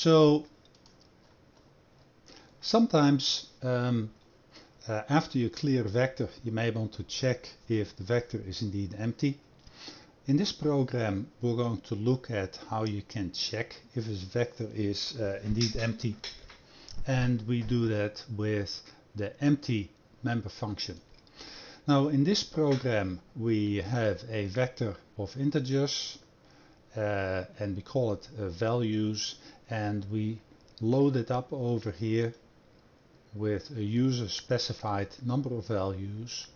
So sometimes after you clear a vector, you may want to check if the vector is indeed empty. In this program, we're going to look at how you can check if a vector is indeed empty. And we do that with the empty member function. Now in this program we have a vector of integers and we call it values, and we load it up over here with a user specified number of values,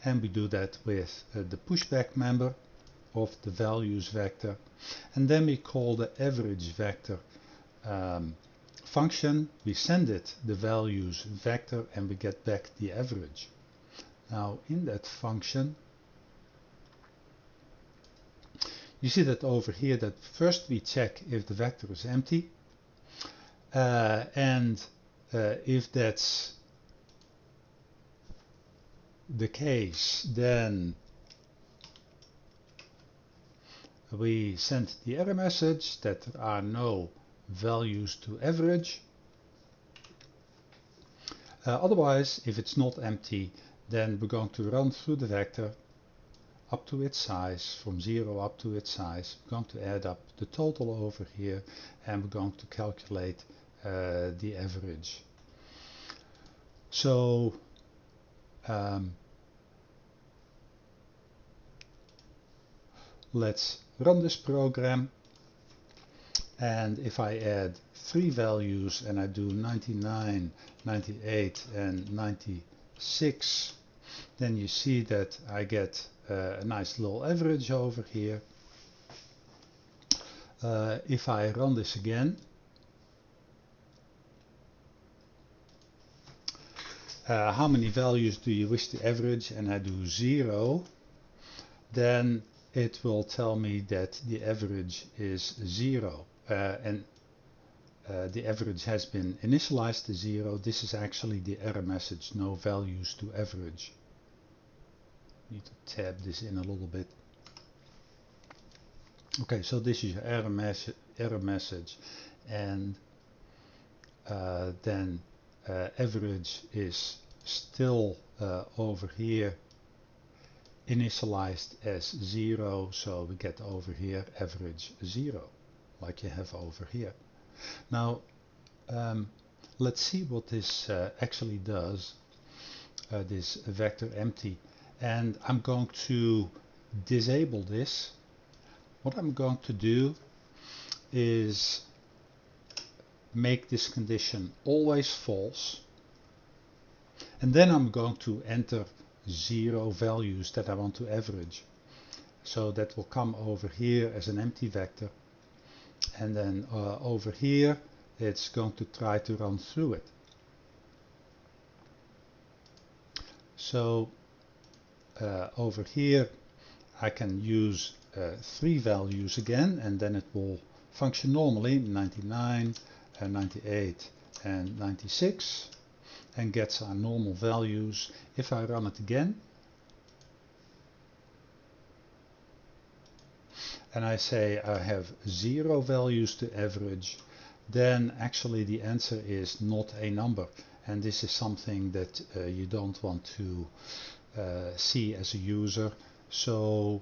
and we do that with the pushback member of the values vector, and then we call the average vector function. We send it the values vector and we get back the average. Now in that function you see that over here that first we check if the vector is empty, and if that's the case, then we send the error message that there are no values to average. Otherwise, if it's not empty, then we're going to run through the vector up to its size, from 0 up to its size. We're going to add up the total over here, and we're going to calculate the average. So let's run this program, and if I add 3 values and I do 99, 98 and 96, then you see that I get a nice little average over here. If I run this again, how many values do you wish to average, and I do 0, then it will tell me that the average is 0, and the average has been initialized to 0. This is actually the error message, no values to average. Need to tab this in a little bit. Okay, so this is your error message, and then average is still over here initialized as 0, so we get over here average 0, like you have over here. Now let's see what this actually does, this vector empty, and I'm going to disable this. What I'm going to do is make this condition always false, and then I'm going to enter 0 values that I want to average. So that will come over here as an empty vector, and then over here it's going to try to run through it. So over here I can use 3 values again, and then it will function normally, 99, 98 and 96, and gets our normal values. If I run it again and I say I have 0 values to average, then actually the answer is not a number, and this is something that you don't want to see as a user. So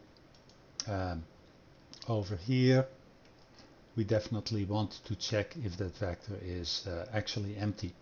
over here we definitely want to check if that vector is actually empty.